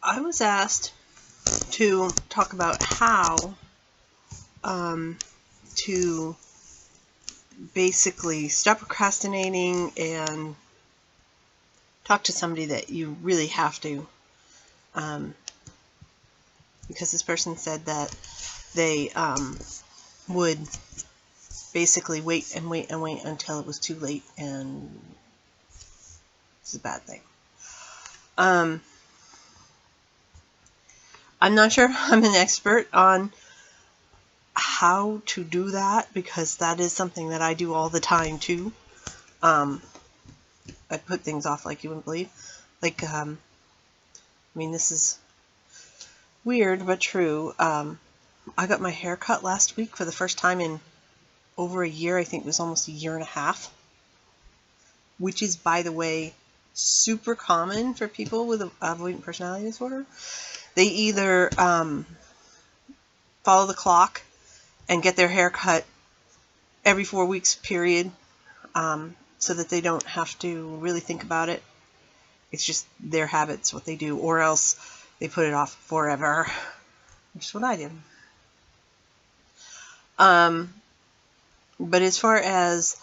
I was asked to talk about how to basically stop procrastinating and talk to somebody that you really have to, because this person said that they would basically wait and wait and wait until it was too late, and it's a bad thing. I'm not sure I'm an expert on how to do that, because that is something that I do all the time too. I put things off like you wouldn't believe. Like, I mean, this is weird but true. I got my hair cut last week for the first time in over a year. I think it was almost a year and a half, which is, by the way, super common for people with avoidant personality disorder. They either follow the clock and get their hair cut every 4 weeks period, so that they don't have to really think about it. It's just their habits, what they do, or else they put it off forever, which is what I did. But as far as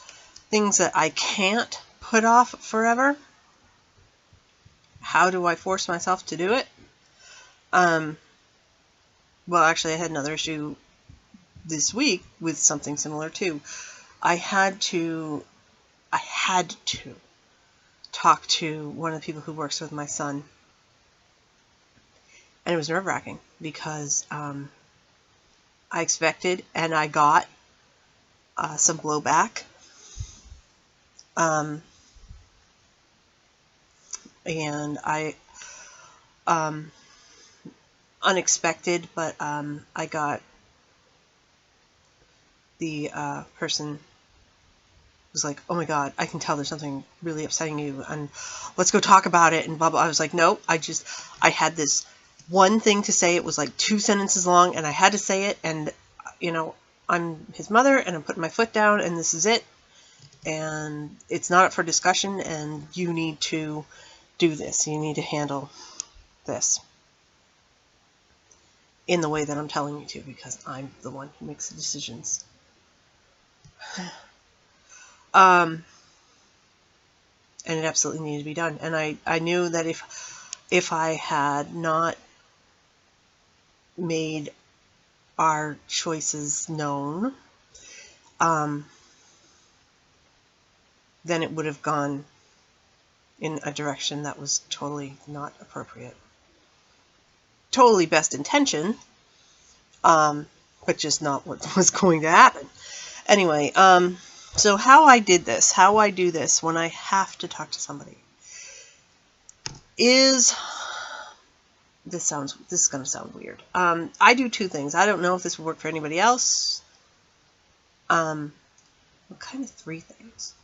things that I can't put off forever, how do I force myself to do it? Well, actually, I had another issue this week with something similar too. I had to talk to one of the people who works with my son, and it was nerve-wracking because I expected and I got some blowback, and I unexpected, but I got the person was like, "Oh my God, I can tell there's something really upsetting you, and let's go talk about it," and blah blah. I was like, "Nope, I had this one thing to say. It was like 2 sentences long, and I had to say it, and I'm his mother, and I'm putting my foot down, and this is it, and it's not up for discussion, and you need to do this. You need to handle this in the way that I'm telling you to, because I'm the one who makes the decisions." And it absolutely needed to be done. And I knew that if I had not made our choices known, then it would have gone in a direction that was totally not appropriate. Totally best intention, but just not what was going to happen. Anyway, so how I do this when I have to talk to somebody is, this is going to sound weird. I do 2 things. I don't know if this would work for anybody else. Well, kind of 3 things.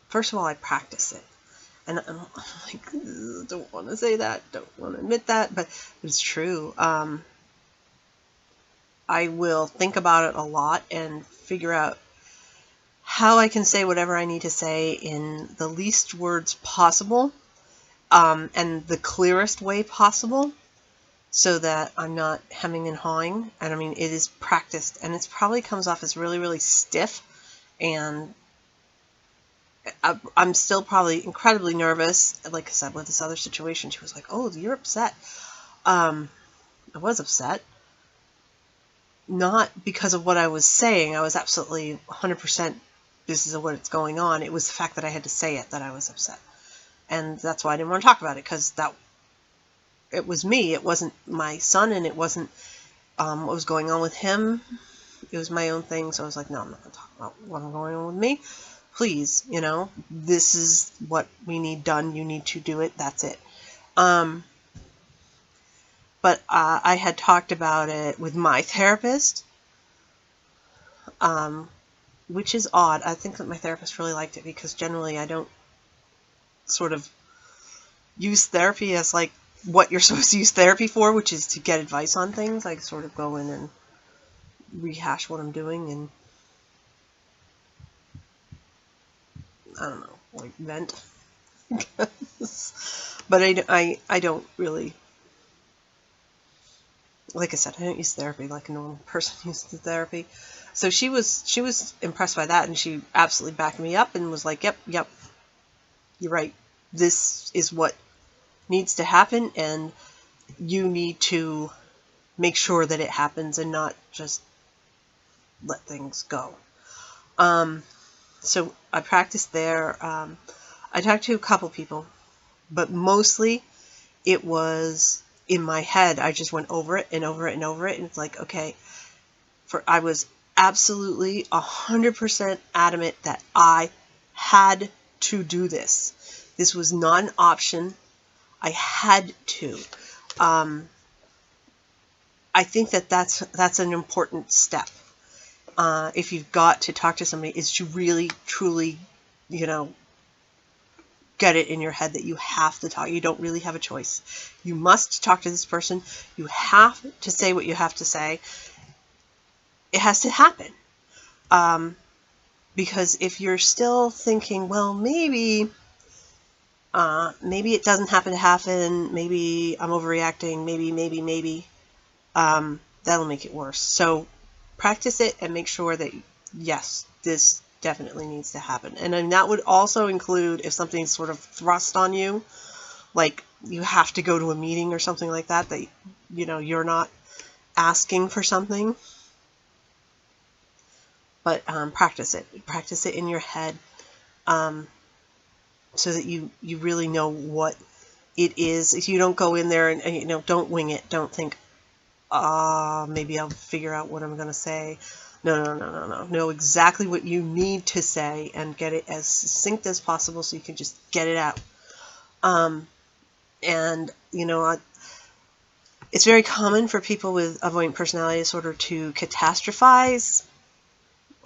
First of all, I practice it. And I'm like, don't want to say that, don't want to admit that, but it's true. I will think about it a lot and figure out how I can say whatever I need to say in the least words possible, and the clearest way possible, so that I'm not hemming and hawing. And I mean, it is practiced, and it probably comes off as really, really stiff, and I'm still probably incredibly nervous. Like I said, with this other situation, she was like, "Oh, you're upset." I was upset. Not because of what I was saying. I was absolutely 100% this is what's going on. It was the fact that I had to say it that I was upset. And that's why I didn't want to talk about it, because it was me. It wasn't my son, and it wasn't what was going on with him. It was my own thing. So I was like, no, I'm not going to talk about what's going on with me. Please, this is what we need done. You need to do it. That's it. But I had talked about it with my therapist, which is odd. I think that my therapist really liked it, because generally I don't sort of use therapy as like what you're supposed to use therapy for, which is to get advice on things. I sort of go in and rehash what I'm doing and I don't know, like vent. But I don't really, like I said, I don't use therapy like a normal person uses therapy. So she was impressed by that, and she absolutely backed me up and was like, yep, you're right. This is what needs to happen, and you need to make sure that it happens and not just let things go. So I practiced there. I talked to a couple people, but mostly it was in my head. I just went over it and over it and over it, and it's like, okay, I was absolutely 100% adamant that I had to do this. This was not an option. I had to. I think that's an important step. If you've got to talk to somebody, is to really, truly, get it in your head that you have to talk. You don't really have a choice. You must talk to this person. You have to say what you have to say. It has to happen. Because if you're still thinking, well, maybe it doesn't happen, maybe I'm overreacting, maybe, that'll make it worse. So practice it and make sure that, yes, this definitely needs to happen. And then that would also include if something's sort of thrust on you, like you have to go to a meeting or something like that, you're not asking for something. But practice it in your head, so that you really know what it is. If you don't go in there and don't wing it. Don't think, maybe I'll figure out what I'm going to say. No. Know exactly what you need to say and get it as succinct as possible so you can just get it out. And, it's very common for people with avoidant personality disorder to catastrophize.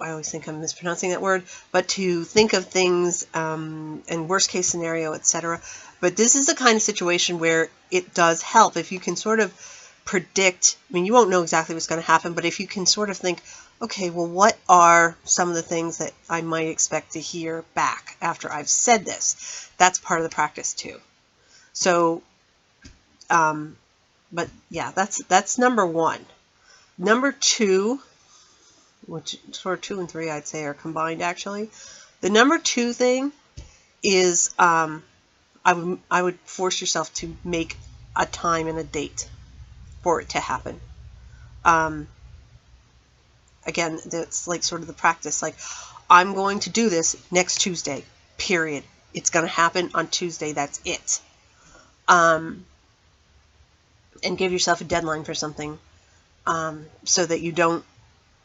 I always think I'm mispronouncing that word, but to think of things in worst case scenario, etc. But this is the kind of situation where it does help if you can sort of predict. I mean, you won't know exactly what's going to happen, but if you can sort of think, okay, well, what are some of the things that I might expect to hear back after I've said this? That's part of the practice too. So, but yeah, that's number one. Number two, which sort of 2 and 3 I'd say are combined actually. The number 2 thing is I would force yourself to make a time and a date for it to happen. Again, that's like sort of the practice. Like, I'm going to do this next Tuesday, period. It's going to happen on Tuesday. That's it. And give yourself a deadline for something, so that you don't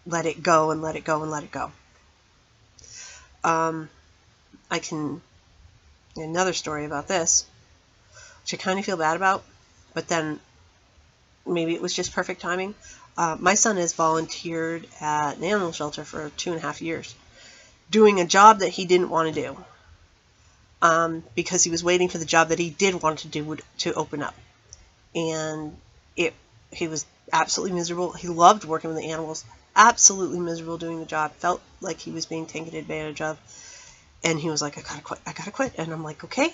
let it go and let it go and let it go. Another story about this, which I kind of feel bad about, but then maybe it was just perfect timing. My son has volunteered at an animal shelter for 2.5 years, doing a job that he didn't want to do, because he was waiting for the job that he did want to do to open up. And he was absolutely miserable. He loved working with the animals, absolutely miserable doing the job, felt like he was being taken advantage of. And he was like, I gotta quit. And I'm like, okay,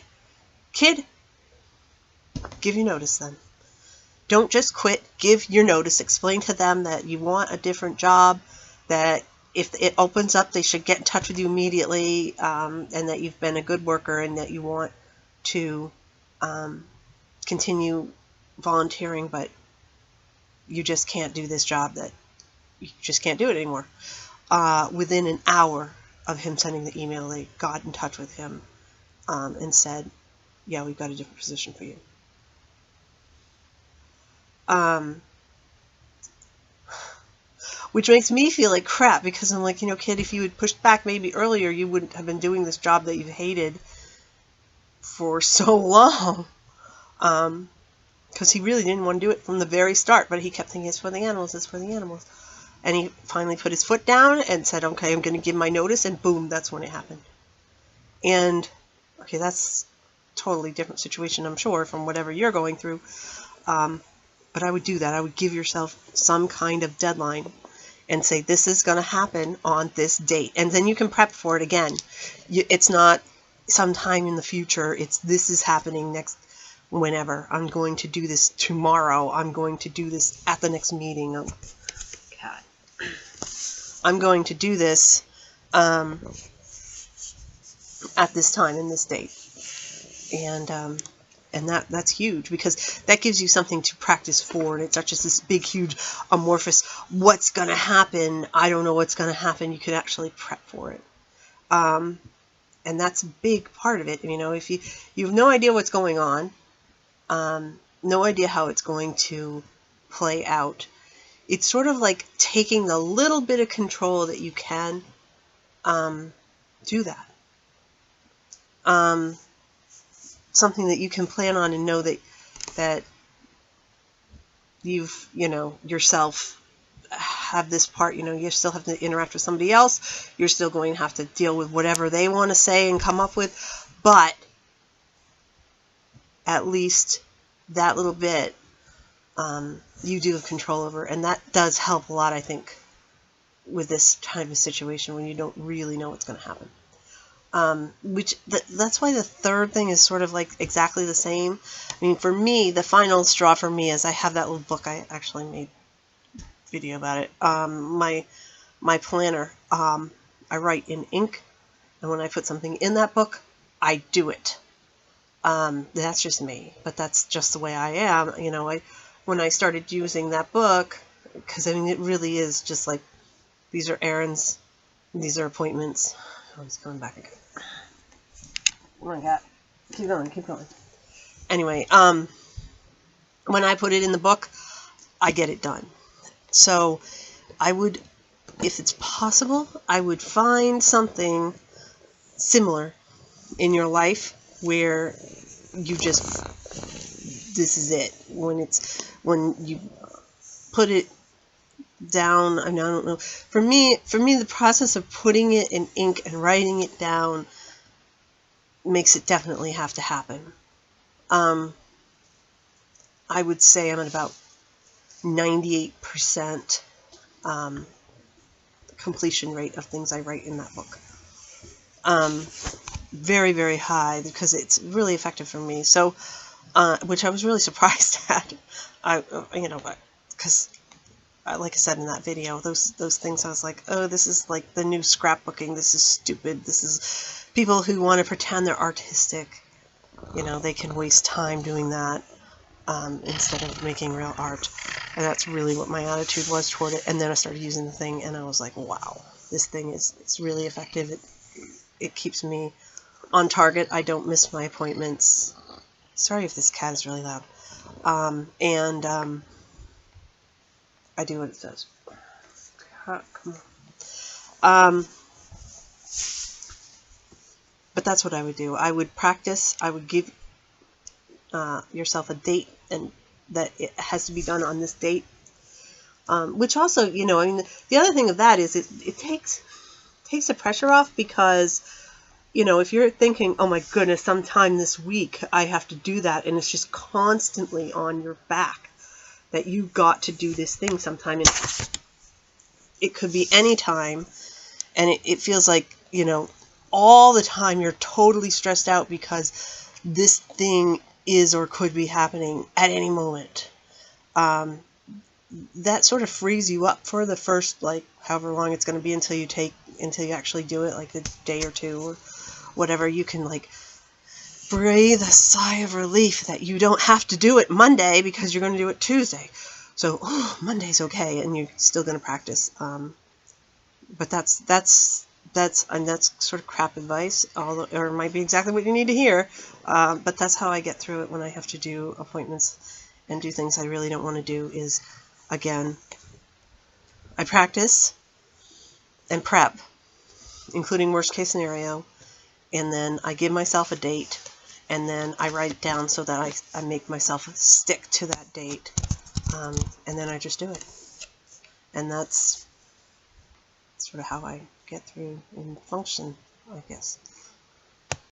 kid, give your notice then. Don't just quit, give your notice. Explain to them that you want a different job, that if it opens up, they should get in touch with you immediately, and that you've been a good worker and that you want to continue volunteering, but you just can't do this job, that you just can't do it anymore. Within an hour of him sending the email, they got in touch with him and said, yeah, we've got a different position for you. Which makes me feel like crap, because I'm like, kid, if you had pushed back maybe earlier, you wouldn't have been doing this job that you've hated for so long. Because he really didn't want to do it from the very start, but he kept thinking, it's for the animals. And he finally put his foot down and said, okay, I'm going to give my notice, and boom, that's when it happened. And, okay, that's a totally different situation, I'm sure, from whatever you're going through. But I would do that. I would give yourself some kind of deadline. and say, this is going to happen on this date. And then you can prep for it again. It's not sometime in the future. It's, this is happening next, whenever. I'm going to do this tomorrow. I'm going to do this at the next meeting. Oh, God. I'm going to do this at this time and this date. And that's huge, because that gives you something to practice for, and it's not just this big, huge, amorphous, what's going to happen, I don't know what's going to happen. You can actually prep for it. And that's a big part of it. You know, if you have no idea what's going on, no idea how it's going to play out, it's sort of like taking the little bit of control that you can, do that. Something that you can plan on and know that you've, you know, yourself have this part, you know, you still have to interact with somebody else. You're still going to have to deal with whatever they want to say and come up with. But at least that little bit, you do have control over. And that does help a lot, I think, with this type of situation when you don't really know what's going to happen. That's why the third thing is sort of like exactly the same. I mean, for me, the final straw for me is I have that little book. I actually made a video about it. My planner. I write in ink, and when I put something in that book, I do it. That's just me, but that's just the way I am. You know, when I started using that book, because I mean, it really is just like, these are errands, these are appointments. Oh, he's coming back again. Oh my God. Keep going, keep going. Anyway, when I put it in the book, I get it done. So I would, if it's possible, I would find something similar in your life where you just, this is it. When you put it down, I mean, I don't know. For me, the process of putting it in ink and writing it down makes it definitely have to happen. I would say I'm at about 98% completion rate of things I write in that book. Very, very high, because it's really effective for me. So, which I was really surprised at. Because like I said in that video, those things, I was like, oh, this is like the new scrapbooking. This is stupid. This is people who want to pretend they're artistic. You know, they can waste time doing that instead of making real art. And that's really what my attitude was toward it. And then I started using the thing, and I was like, wow, this thing it's really effective. It keeps me on target. I don't miss my appointments. Sorry if this cat is really loud. I do what it says. Come on. But that's what I would do. I would practice. I would give yourself a date, and that it has to be done on this date. Which also, you know, I mean, the other thing of that is it takes the pressure off, because, you know, if you're thinking, oh my goodness, sometime this week I have to do that, and it's just constantly on your back that you got to do this thing sometime, and it could be any time, and it feels like, you know, all the time you're totally stressed out because this thing is or could be happening at any moment. That sort of frees you up for the first, like, however long it's going to be until you actually do it, like a day or two or whatever. You can, like, breathe a sigh of relief that you don't have to do it Monday because you're going to do it Tuesday. So, Monday's okay, and you're still going to practice. But that's sort of crap advice, or it might be exactly what you need to hear. But that's how I get through it when I have to do appointments and do things I really don't want to do. Is, again, I practice and prep, including worst case scenario, and then I give myself a date, and then I write it down so that I make myself stick to that date, and then I just do it. And that's sort of how I get through and function, I guess.